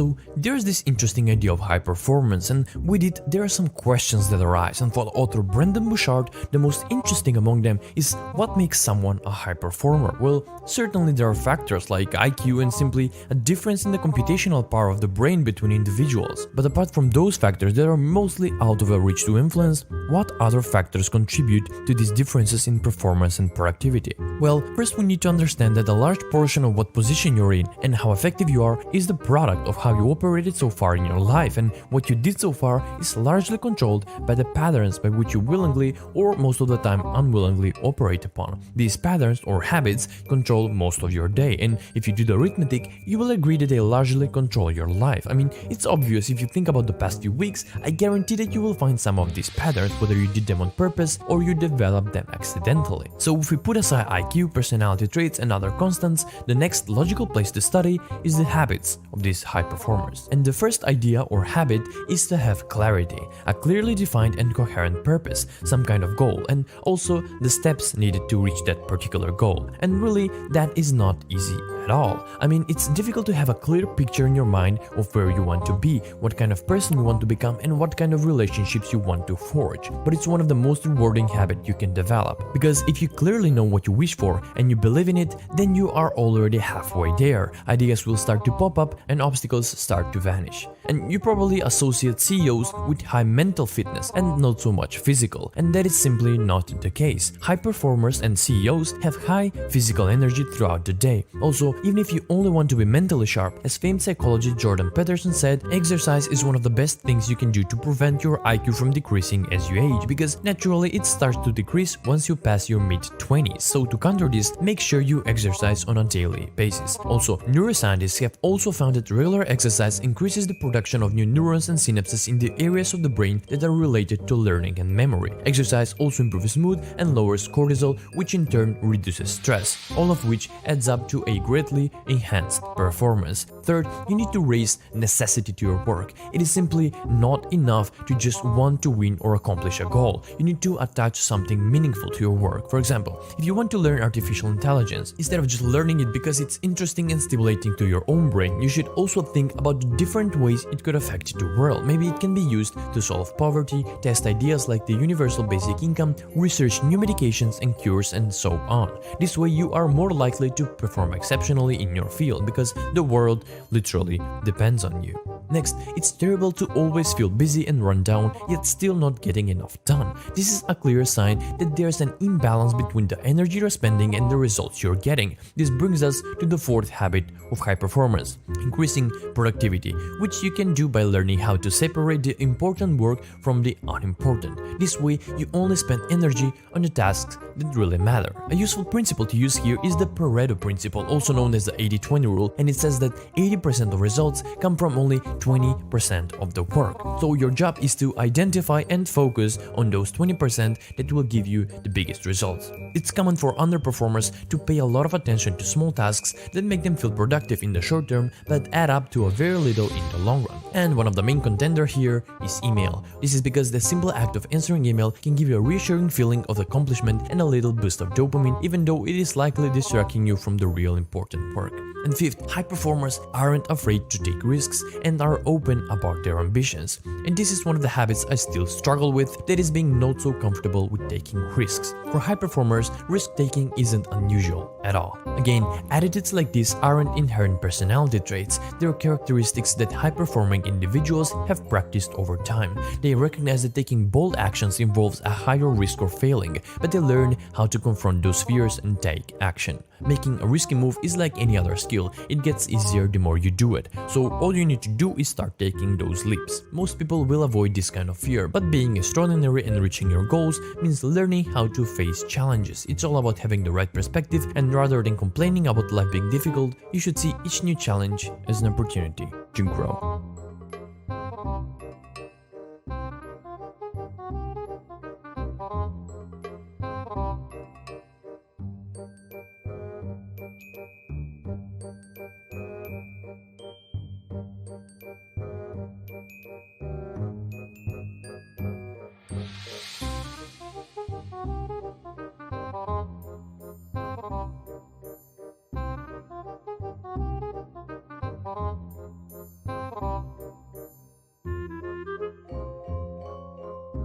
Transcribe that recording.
So there's this interesting idea of high performance, and with it there are some questions that arise, and for the author Brendan Bouchard, the most interesting among them is what makes someone a high performer. Well, certainly there are factors like IQ and simply a difference in the computational power of the brain between individuals. But apart from those factors that are mostly out of our reach to influence, what other factors contribute to these differences in performance and productivity? Well, first we need to understand that a large portion of what position you're in and how effective you are is the product of how you operated so far in your life, and what you did so far is largely controlled by the patterns by which you willingly or most of the time unwillingly operate upon. These patterns or habits control most of your day, and if you do the arithmetic, you will agree that they largely control your life. I mean, it's obvious if you think about the past few weeks. I guarantee that you will find some of these patterns, whether you did them on purpose or you developed them accidentally. So if we put aside IQ, personality traits and other constants, the next logical place to study is the habits of these high performers. And the first idea or habit is to have clarity, a clearly defined and coherent purpose, some kind of goal, and also the steps needed to reach that particular goal. And really, that is not easy at all. I mean, it's difficult to have a clear picture in your mind of where you want to be, what kind of person you want to become, and what kind of relationships you want to forge. But it's one of the most rewarding habits you can develop, because if you clearly know what you wish for and you believe in it, then you are already halfway there. Ideas will start to pop up and obstacles start to vanish. And you probably associate CEOs with high mental fitness and not so much physical, and that is simply not the case. High performers and CEOs have high physical energy throughout the day. Also, even if you only want to be mentally sharp, as famed psychologist Jordan Peterson said, exercise is one of the best things you can do to prevent your IQ from decreasing as you age, because naturally it starts to decrease once you pass your mid-20s. So to counter this, make sure you exercise on a daily basis. Also, neuroscientists have also found that regular exercise increases the production of new neurons and synapses in the areas of the brain that are related to learning and memory. Exercise also improves mood and lowers cortisol, which in turn reduces stress, all of which adds up to a greatly enhanced performance. Third, you need to raise necessity to your work. It is simply not enough to just want to win or accomplish a goal. You need to attach something meaningful to your work. For example, if you want to learn artificial intelligence, instead of just learning it because it's interesting and stimulating to your own brain, you should also think about the different ways it could affect the world. Maybe it can be used to solve poverty, test ideas like the universal basic income, research new medications and cures, and so on. This way you are more likely to perform exceptionally in your field, because the world literally depends on you. Next, it's terrible to always feel busy and run down, yet still not getting enough done. This is a clear sign that there's an imbalance between the energy you're spending and the results you're getting. This brings us to the fourth habit of high performance, increasing productivity, which you can do by learning how to separate the important work from the unimportant. This way, you only spend energy on the tasks that really matter. A useful principle to use here is the Pareto principle, also known as the 80-20 rule, and it says that 80% of results come from only 20% of the work. So your job is to identify and focus on those 20% that will give you the biggest results. It's common for underperformers to pay a lot of attention to small tasks that make them feel productive in the short term but add up to a very little in the long run. And one of the main contenders here is email. This is because the simple act of answering email can give you a reassuring feeling of accomplishment and a little boost of dopamine, even though it is likely distracting you from the real important work. And fifth, high performers aren't afraid to take risks and are open about their ambitions. And this is one of the habits I still struggle with, that is being not so comfortable with taking risks. For high performers, risk-taking isn't unusual at all. Again, attitudes like this aren't inherent personality traits, they're characteristics that high-performing individuals have practiced over time. They recognize that taking bold actions involves a higher risk of failing, but they learn how to confront those fears and take action. Making a risky move is like any other skill, it gets easier the more you do it. So all you need to do is start taking those leaps. Most people will avoid this kind of fear, but being extraordinary and reaching your goals means learning how to face challenges. It's all about having the right perspective, and rather than complaining about life being difficult, you should see each new challenge as an opportunity to grow.